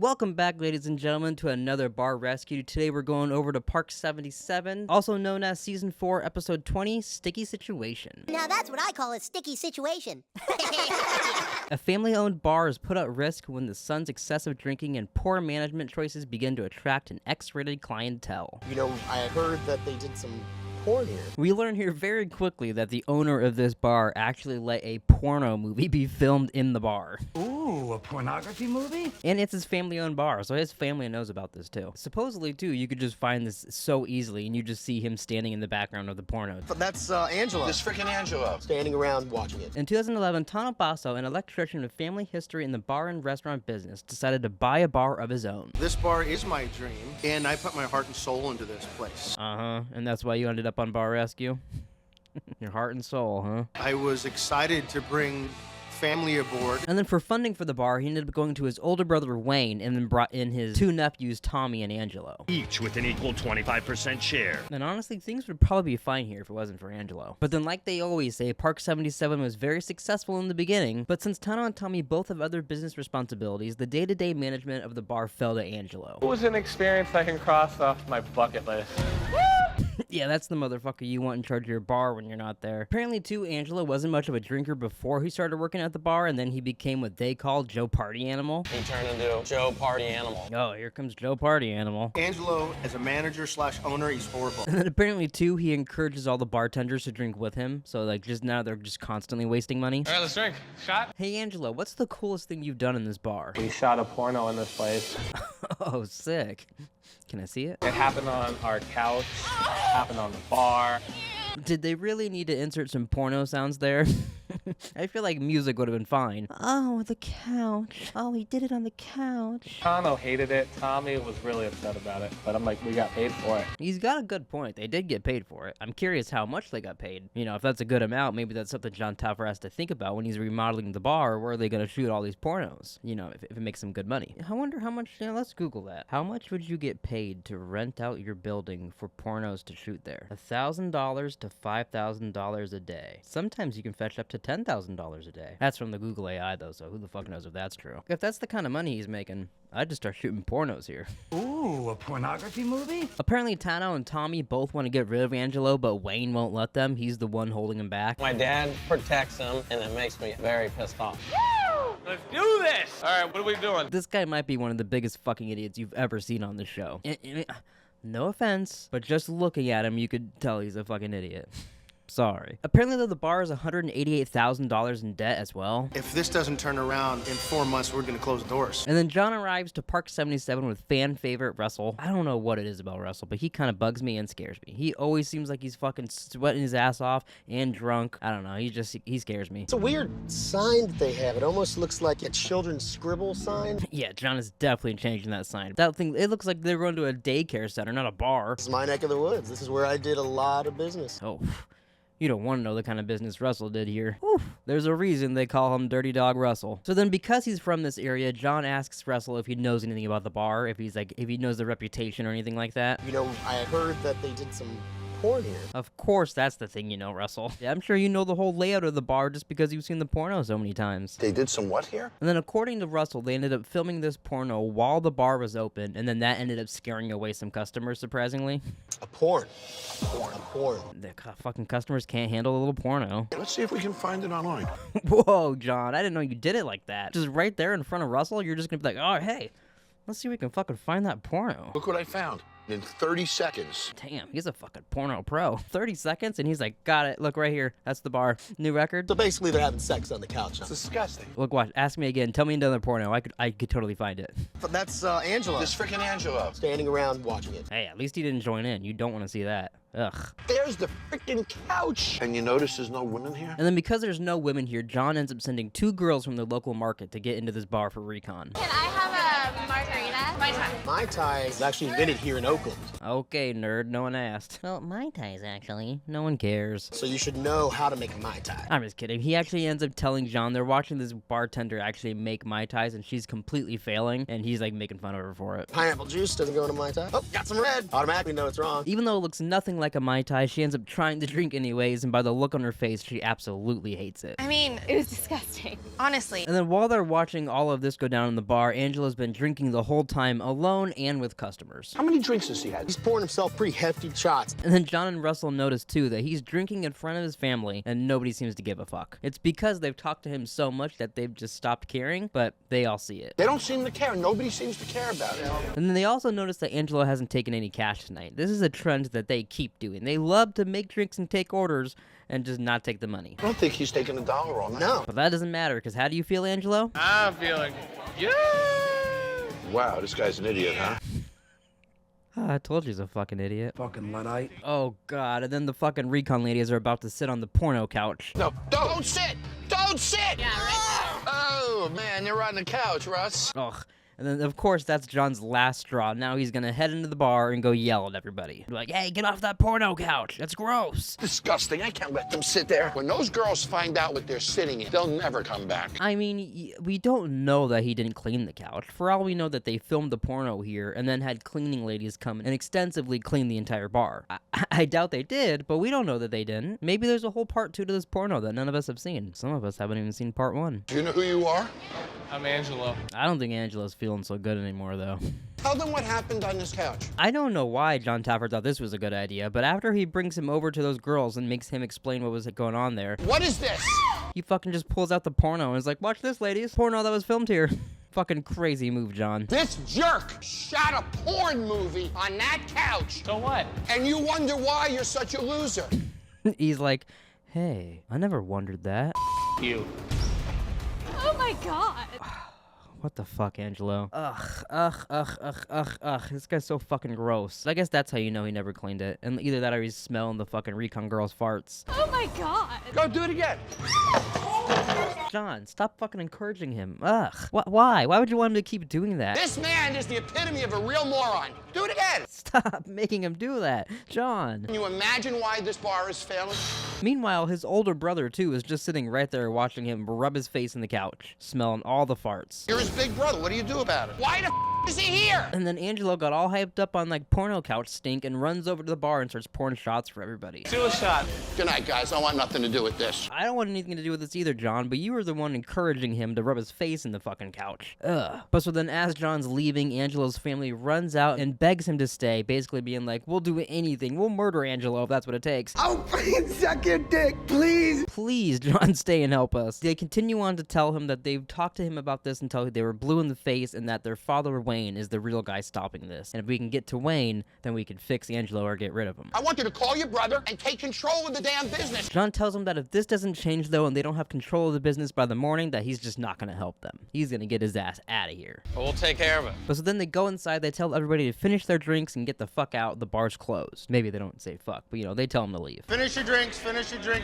Welcome back, ladies and gentlemen, to another bar rescue. Today we're going over to Park 77, also known as Season 4, Episode 20, Sticky Situation. Now that's what I call a sticky situation. A family-owned bar is put at risk when the son's excessive drinking and poor management choices begin to attract an X-rated clientele. You know, I heard that they did some porn here. We learn here very quickly that the owner of this bar actually let a porno movie be filmed in the bar. Ooh, a pornography movie? And it's his family-owned bar, so his family knows about this too. Supposedly, too, you could just find this so easily, and you just see him standing in the background of the porno. But that's Angela. This freaking Angela. Standing around watching it. In 2011, Tano Basso, an electrician with family history in the bar and restaurant business, decided to buy a bar of his own. This bar is my dream, and I put my heart and soul into this place. And that's why you ended up on Bar Rescue? Your heart and soul, huh? I was excited to bring family aboard. And then for funding for the bar, he ended up going to his older brother Wayne and then brought in his two nephews, Tommy and Angelo. Each with an equal 25% share. And honestly, things would probably be fine here if it wasn't for Angelo. But then like they always say, Park 77 was very successful in the beginning, but since Tano and Tommy both have other business responsibilities, the day-to-day management of the bar fell to Angelo. It was an experience I can cross off my bucket list. Yeah, that's the motherfucker you want in charge of your bar when you're not there. Apparently, too, Angelo wasn't much of a drinker before he started working at the bar, and then he became what they call Joe Party Animal. He turned into Joe Party Animal. Oh, here comes Joe Party Animal. Angelo, as a manager / owner, he's horrible. And then apparently, too, he encourages all the bartenders to drink with him, so like just now they're just constantly wasting money. All right, let's drink. Shot? Hey, Angelo, what's the coolest thing you've done in this bar? We shot a porno in this place. Oh, sick. Can I see it? It happened on our couch. It happened on the bar. Did they really need to insert some porno sounds there? I feel like music would have been fine. Oh, the couch. Oh, he did it on the couch. Tano hated it. Tommy was really upset about it. But I'm like, we got paid for it. He's got a good point. They did get paid for it. I'm curious how much they got paid. You know, if that's a good amount, maybe that's something Jon Taffer has to think about when he's remodeling the bar. Where are they going to shoot all these pornos? You know, if it makes some good money. I wonder how much, let's Google that. How much would you get paid to rent out your building for pornos to shoot there? $1,000 to $5,000 a day. Sometimes you can fetch up to $10,000 a day. That's from the Google AI though, so who the fuck knows if that's true. If that's the kind of money he's making, I'd just start shooting pornos here. Ooh, a pornography movie? Apparently Tano and Tommy both want to get rid of Angelo, but Wayne won't let them. He's the one holding him back. My dad protects him, and it makes me very pissed off. Let's do this! All right, what are we doing? This guy might be one of the biggest fucking idiots you've ever seen on the show. No offense, but just looking at him, you could tell he's a fucking idiot. Sorry. Apparently, though, the bar is $188,000 in debt as well. If this doesn't turn around in 4 months, we're going to close the doors. And then John arrives to Park 77 with fan favorite Russell. I don't know what it is about Russell, but he kind of bugs me and scares me. He always seems like he's fucking sweating his ass off and drunk. I don't know. He scares me. It's a weird sign that they have. It almost looks like a children's scribble sign. Yeah, John is definitely changing that sign. That thing, it looks like they're going to a daycare center, not a bar. This is my neck of the woods. This is where I did a lot of business. Oh. You don't want to know the kind of business Russell did here. Oof. There's a reason they call him Dirty Dog Russell. So then because he's from this area, John asks Russell if he knows anything about the bar, if he knows the reputation or anything like that. You know, I heard that they did some porn here. Of course that's the thing you know, Russell. Yeah, I'm sure you know the whole layout of the bar just because you've seen the porno so many times. They did some what here? And then according to Russell, they ended up filming this porno while the bar was open, and then that ended up scaring away some customers, surprisingly. A porn. A porn. The fucking customers can't handle a little porno. Let's see if we can find it online. Whoa, John, I didn't know you did it like that. Just right there in front of Russell, you're just gonna be like, oh, hey, let's see if we can fucking find that porno. Look what I found. In 30 seconds. Damn, he's a fucking porno pro. 30 seconds, and he's like, got it. Look right here. That's the bar. New record. So basically, they're having sex on the couch. It's disgusting. Look, watch. Ask me again. Tell me another porno. I could totally find it. But that's Angela. This freaking Angela. Standing around watching it. Hey, at least he didn't join in. You don't want to see that. Ugh. There's the freaking couch. And you notice there's no women here? And then because there's no women here, John ends up sending 2 girls from the local market to get into this bar for recon. Can I have a margarita? Mai Tai. Mai Tai is actually invented here in Oakland. Okay, nerd, no one asked. Well, Mai Tais, actually. No one cares. So you should know how to make a Mai Tai. I'm just kidding. He actually ends up telling Jon they're watching this bartender actually make Mai Tais, and she's completely failing, and he's like making fun of her for it. Pineapple juice doesn't go in a Mai Tai. Oh, got some red. Automatically know it's wrong. Even though it looks nothing like a Mai Tai, she ends up trying to drink anyways, and by the look on her face, she absolutely hates it. I mean, it was disgusting. Honestly. And then while they're watching all of this go down in the bar, Angela's been drinking the whole time alone and with customers. How many drinks has he had? He's pouring himself pretty hefty shots. And then Jon and Russell notice too that he's drinking in front of his family and nobody seems to give a fuck. It's because they've talked to him so much that they've just stopped caring, but they all see it. They don't seem to care. Nobody seems to care about it. And then they also notice that Angela hasn't taken any cash tonight. This is a trend that they keep doing. They love to make drinks and take orders and just not take the money. I don't think he's taking $1 on that. No. But that doesn't matter, because how do you feel, Angelo? I'm feeling, yeah. Wow, this guy's an idiot, huh? I told you he's a fucking idiot. Fucking Luddite. Oh, God. And then the fucking recon ladies are about to sit on the porno couch. No, don't sit! Don't sit! Yeah, right. Oh, man, you're on the couch, Russ. Ugh. And then, of course, that's Jon's last straw. Now he's gonna head into the bar and go yell at everybody. Be like, hey, get off that porno couch. That's gross. Disgusting. I can't let them sit there. When those girls find out what they're sitting in, they'll never come back. I mean, we don't know that he didn't clean the couch. For all we know that they filmed the porno here and then had cleaning ladies come and extensively clean the entire bar. I doubt they did, but we don't know that they didn't. Maybe there's a whole part 2 to this porno that none of us have seen. Some of us haven't even seen part 1. Do you know who you are? I'm Angelo. I don't think Angela's feeling so good anymore, though. Tell them what happened on this couch. I don't know why Jon Taffer thought this was a good idea, but after he brings him over to those girls and makes him explain what was going on there, What is this? he fucking just pulls out the porno and is like, watch this, ladies. Porno that was filmed here. Fucking crazy move, Jon. This jerk shot a porn movie on that couch, So what? and you wonder why you're such a loser. He's like, hey, I never wondered that. You. Oh my god. What the fuck, Angelo? Ugh. This guy's so fucking gross. I guess that's how you know he never cleaned it. And either that or he's smelling the fucking recon girl's farts. Oh my god. Go do it again. Jon, stop fucking encouraging him. Ugh. Why? Why would you want him to keep doing that? This man is the epitome of a real moron. Do it again. Stop making him do that. Jon. Can you imagine why this bar is failing? Meanwhile, his older brother, too, is just sitting right there watching him rub his face in the couch, smelling all the farts. You're his big brother. What do you do about it? Why the is he here? And then Angelo got all hyped up on, like, porno couch stink and runs over to the bar and starts pouring shots for everybody. Do a shot. Good night, guys. I want nothing to do with this. I don't want anything to do with this either, Jon, but you were the one encouraging him to rub his face in the fucking couch. Ugh. But so then as Jon's leaving, Angelo's family runs out and begs him to stay, basically being like, we'll do anything. We'll murder Angelo if that's what it takes. Oh, please suck your dick, please. Please, Jon, stay and help us. They continue on to tell him that they've talked to him about this until they were blue in the face and that their father, Wayne, is the real guy stopping this. And if we can get to Wayne, then we can fix Angelo or get rid of him. I want you to call your brother and take control of the damn business. Jon tells him that if this doesn't change, though, and they don't have control of the business by the morning, that he's just not going to help them. He's going to get his ass out of here. We'll take care of it. But so then they go inside, they tell everybody to finish their drinks and get the fuck out. The bar's closed. Maybe they don't say fuck, but, you know, they tell them to leave. Finish your drinks,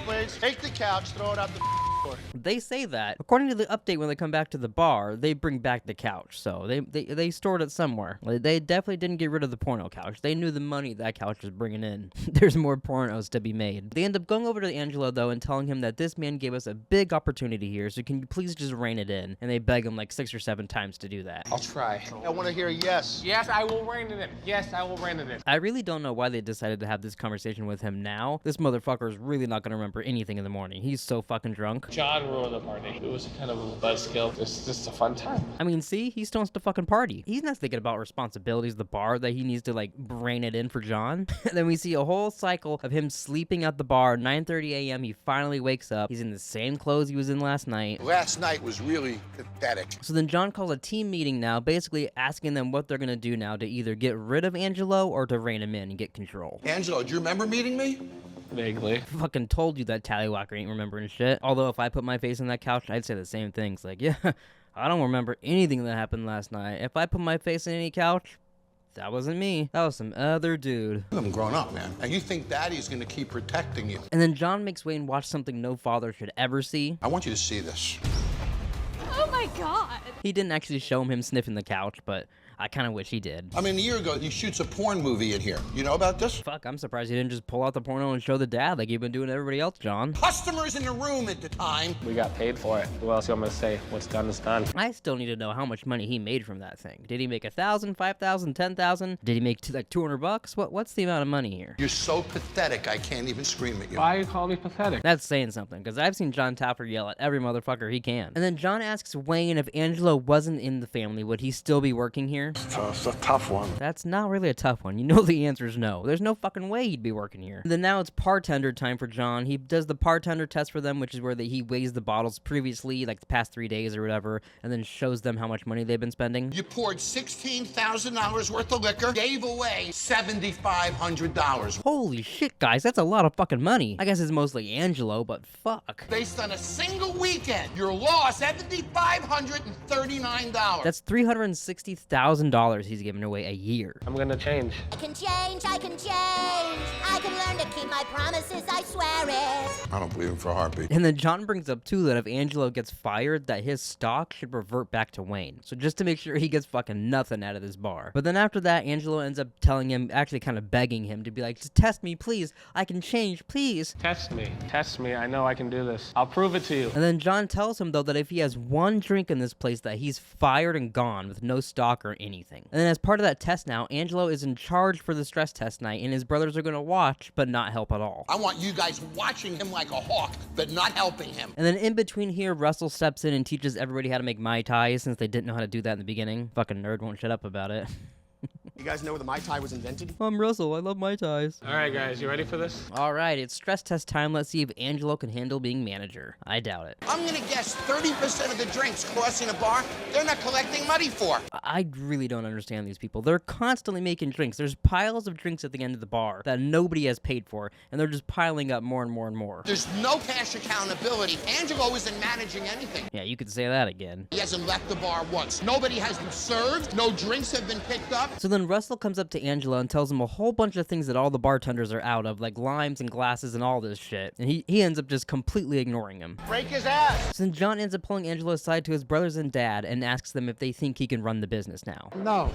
please. Take the couch, throw it out the door. They say that. According to the update, when they come back to the bar, they bring back the couch. So they stored it somewhere. They definitely didn't get rid of the porno couch. They knew the money that couch was bringing in. There's more pornos to be made. They end up going over to Angelo, though, and telling him that this man gave us a big opportunity here, so can you please just rein it in? And they beg him like 6 or 7 times to do that. I'll try. I want to hear yes. Yes, I will rein it in. Yes, I will rein it in. I really don't know why they decided to have this conversation with him now. This motherfucker is really not going to remember anything in the morning. He's so fucking drunk. Jon ruined the party. It was kind of a buzzkill. It's just a fun time. I mean, see? He still wants to fucking party. He's not thinking about responsibilities of the bar that he needs to, like, rein it in for Jon. And then we see a whole cycle of him sleeping at the bar. 9:30 a.m. He finally wakes up. He's in the same clothes he was in last night. Last night was really pathetic. So then Jon calls a team meeting now, basically asking them what they're going to do now to either get rid of Angelo or to rein him in and get control. Angelo, do you remember meeting me? Vaguely. Fucking told you that Tallywhacker ain't remembering shit. Although if I put my face on that couch, I'd say the same things. Like, yeah, I don't remember anything that happened last night. If I put my face on any couch, that wasn't me. That was some other dude. I'm grown up, man. And you think Daddy's gonna keep protecting you. And then Jon makes Wayne watch something no father should ever see. I want you to see this. Oh my god. He didn't actually show him sniffing the couch, but I kind of wish he did. I mean, a year ago, he shoots a porn movie in here. You know about this? Fuck, I'm surprised he didn't just pull out the porno and show the dad like you've been doing to everybody else, John. Customers in the room at the time. We got paid for it. What else you want me to say? What's done is done. I still need to know how much money he made from that thing. Did he make 1,000, 5,000, 10,000? Did he make like $200? What's the amount of money here? You're so pathetic, I can't even scream at you. Why you call me pathetic? That's saying something, because I've seen Jon Taffer yell at every motherfucker he can. And then John asks Wayne if Angelo wasn't in the family, would he still be working here? It's a tough one. That's not really a tough one. You know the answer is no. There's no fucking way he'd be working here. And then now it's bartender time for John. He does the bartender test for them, which is where he weighs the bottles previously, like the past 3 days or whatever, and then shows them how much money they've been spending. You poured $16,000 worth of liquor, gave away $7,500. Holy shit, guys, that's a lot of fucking money. I guess it's mostly Angelo, but fuck. Based on a single weekend, your loss, $7,539. That's $360,000 he's giving away a year. I'm gonna change. I can change, I can change. I can learn to keep my promises, I swear it. I don't believe him for a heartbeat. And then John brings up too that if Angelo gets fired, that his stock should revert back to Wayne. So just to make sure he gets fucking nothing out of this bar. But then after that, Angelo ends up telling him, actually kind of begging him to be like, just test me, please. I can change, please. Test me. Test me. I know I can do this. I'll prove it to you. And then John tells him though that if he has one drink in this place that he's fired and gone with no stock or anything. And then as part of that test now, Angelo is in charge for the stress test night and his brothers are going to watch but not help at all. I want you guys watching him like a hawk, but not helping him. And then in between here, Russell steps in and teaches everybody how to make Mai Tais since they didn't know how to do that in the beginning. Fucking nerd won't shut up about it. You guys know where the Mai Tai was invented? I'm Russell, I love Mai Tais. All right, guys, you ready for this? Alright, it's stress test time. Let's see if Angelo can handle being manager. I doubt it. I'm gonna guess 30% of the drinks crossing a bar, they're not collecting money for. I really don't understand these people. They're constantly making drinks. There's piles of drinks at the end of the bar that nobody has paid for, and they're just piling up more and more and more. There's no cash accountability. Angelo isn't managing anything. Yeah, you could say that again. He hasn't left the bar once. Nobody has been served. No drinks have been picked up. So then Russell comes up to Angelo and tells him a whole bunch of things that all the bartenders are out of, like limes and glasses and all this shit. And he ends up just completely ignoring him. Break his ass! So then John ends up pulling Angelo aside to his brothers and dad and asks them if they think he can run the business now. No.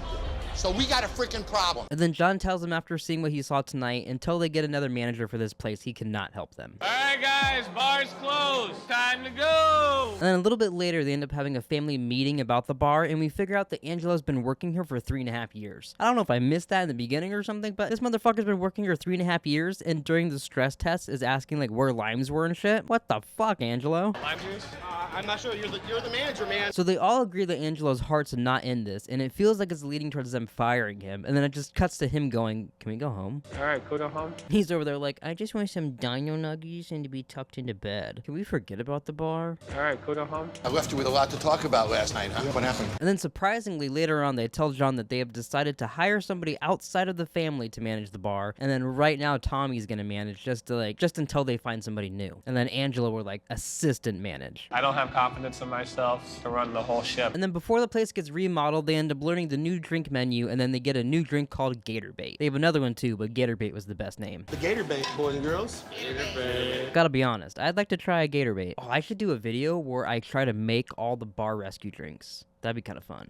So we got a freaking problem. And then John tells him after seeing what he saw tonight, until they get another manager for this place, he cannot help them. All right, guys, bar's closed. Time to go. And then a little bit later, they end up having a family meeting about the bar, and we figure out that Angelo's been working here for 3.5 years. I don't know if I missed that in the beginning or something, but this motherfucker's been working here 3.5 years, and during the stress test is asking like where limes were and shit. What the fuck, Angelo? Lime juice? I'm not sure. You're the manager, man. So they all agree that Angelo's heart's not in this, and it feels like it's leading towards them firing him, and then it just cuts to him going, can we go home? All right, go home. He's over there like, I just want some dino nuggies and to be tucked into bed. Can we forget about the bar? All right, go home. I left you with a lot to talk about last night, huh? What happened? And then surprisingly, later on, they tell John that they have decided to hire somebody outside of the family to manage the bar, and then right now Tommy's gonna manage just until they find somebody new. And then Angelo will like assistant manage. I don't have confidence in myself to run the whole ship. And then before the place gets remodeled, they end up learning the new drink menu, and then they get a new drink called Gator Bait. They have another one too, but Gator Bait was the best name. The Gator Bait, boys and girls. Gator bait. Gotta be honest, I'd like to try a Gator Bait. Oh, I should do a video where I try to make all the bar rescue drinks. That'd be kind of fun.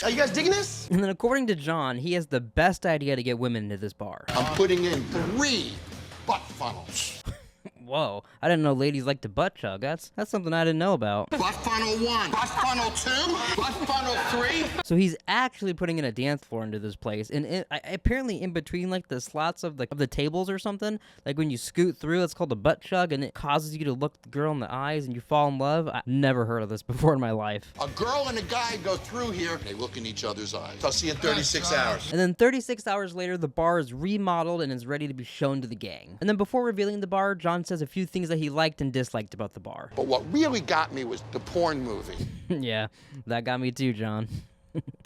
Are you guys digging this? And then according to John, he has the best idea to get women into this bar. I'm putting in 3 butt funnels. Whoa, I didn't know ladies like to butt chug. That's something I didn't know about. Butt funnel 1, butt funnel 2, butt funnel 3. So he's actually putting in a dance floor into this place, and apparently in between like the slots of the tables or something, like when you scoot through, it's called a butt chug, and it causes you to look the girl in the eyes and you fall in love. I've never heard of this before in my life. A girl and a guy go through here. They look in each other's eyes. I'll see you in 36 hours. And then 36 hours later, the bar is remodeled and is ready to be shown to the gang. And then before revealing the bar, John says a few things that he liked and disliked about the bar. But what really got me was the porn movie. Yeah, that got me too, John.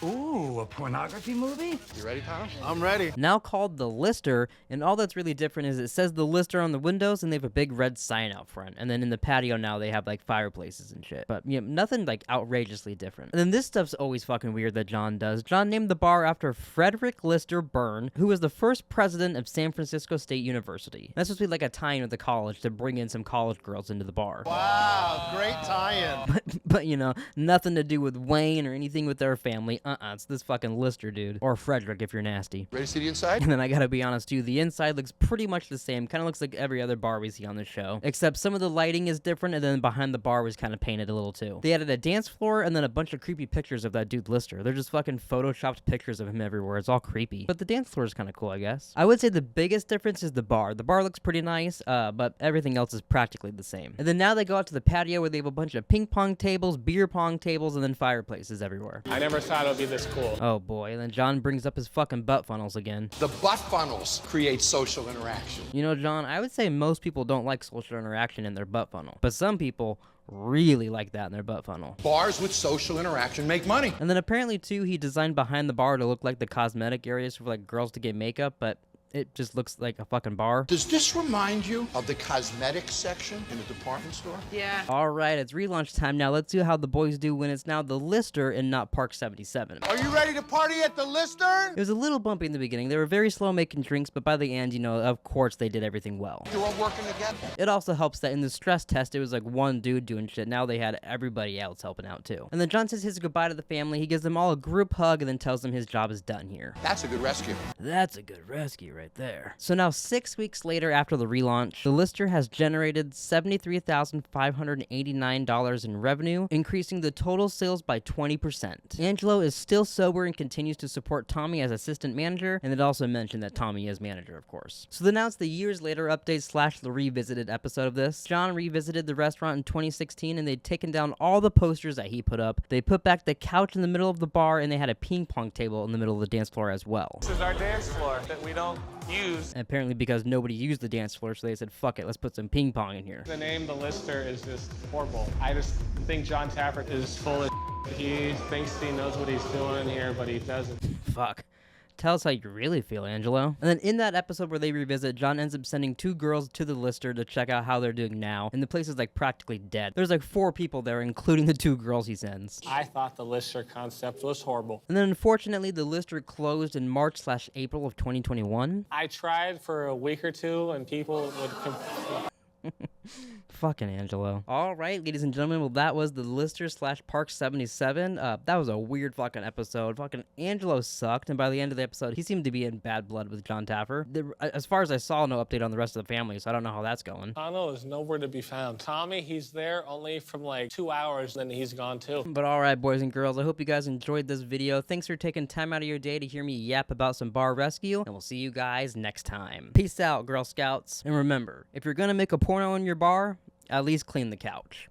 Ooh, a pornography movie? You ready, Tom? I'm ready. Now called the Lister, and all that's really different is it says the Lister on the windows, and they have a big red sign out front. And then in the patio now they have like fireplaces and shit. But you know, nothing like outrageously different. And then this stuff's always fucking weird that Jon does. Jon named the bar after Frederick Lister Byrne, who was the first president of San Francisco State University. That's supposed to be like a tie-in with the college to bring in some college girls into the bar. Wow, great tie-in. But you know, nothing to do with Wayne or anything with their family. It's this fucking Lister dude. Or Frederick if you're nasty. Ready to see the inside? And then I gotta be honest too, the inside looks pretty much the same. Kind of looks like every other bar we see on the show. Except some of the lighting is different, and then behind the bar was kind of painted a little too. They added a dance floor and then a bunch of creepy pictures of that dude Lister. They're just fucking photoshopped pictures of him everywhere. It's all creepy. But the dance floor is kind of cool, I guess. I would say the biggest difference is the bar. The bar looks pretty nice, but everything else is practically the same. And then now they go out to the patio where they have a bunch of ping pong tables, beer pong tables, and then fireplaces everywhere. I never thought it would be this cool. Oh boy, and then Jon brings up his fucking butt funnels again. The butt funnels create social interaction. You know, Jon, I would say most people don't like social interaction in their butt funnel, but some people really like that in their butt funnel. Bars with social interaction make money. And then apparently too, he designed behind the bar to look like the cosmetic areas for like girls to get makeup, but it just looks like a fucking bar. Does this remind you of the cosmetics section in the department store? Yeah. All right, it's relaunch time now. Let's see how the boys do when it's now the Lister and not Park 77. Are you ready to party at the Lister? It was a little bumpy in the beginning. They were very slow making drinks, but by the end, you know, of course they did everything well. You're all working together. It also helps that in the stress test, it was like one dude doing shit. Now they had everybody else helping out too. And then Jon says his goodbye to the family. He gives them all a group hug and then tells them his job is done here. That's a good rescue. That's a good rescue right there. So now 6 weeks later after the relaunch, the Lister has generated $73,589 in revenue, increasing the total sales by 20%. Angelo is still sober and continues to support Tommy as assistant manager, and it also mentioned that Tommy is manager, of course. So then now it's the years later update / the revisited episode of this. Jon revisited the restaurant in 2016, and they'd taken down all the posters that he put up. They put back the couch in the middle of the bar, and they had a ping pong table in the middle of the dance floor as well. This is our dance floor that we don't use. Apparently because nobody used the dance floor, so they said, fuck it, let's put some ping pong in here. The name, the Lister, is just horrible. I just think Jon Taffer is full of He thinks he knows what he's doing here, but he doesn't. Fuck. Tell us how you really feel, Angelo. And then in that episode where they revisit, Jon ends up sending 2 girls to the Lister to check out how they're doing now, and the place is like practically dead. There's like 4 people there, including the 2 girls he sends. I thought the Lister concept was horrible. And then unfortunately, the Lister closed in March / April of 2021. I tried for a week or two, and people would Fucking Angelo. All right, ladies and gentlemen, well, that was the Lister / Park 77. That was a weird fucking episode. Fucking Angelo sucked, and by the end of the episode, he seemed to be in bad blood with Jon Taffer. As far as I saw, no update on the rest of the family, so I don't know how that's going. Tano is nowhere to be found. Tommy, he's there only from like 2 hours, then he's gone too. But all right, boys and girls, I hope you guys enjoyed this video. Thanks for taking time out of your day to hear me yap about some bar rescue, and we'll see you guys next time. Peace out, Girl Scouts. And remember, if you're gonna make a porno in your bar, at least clean the couch.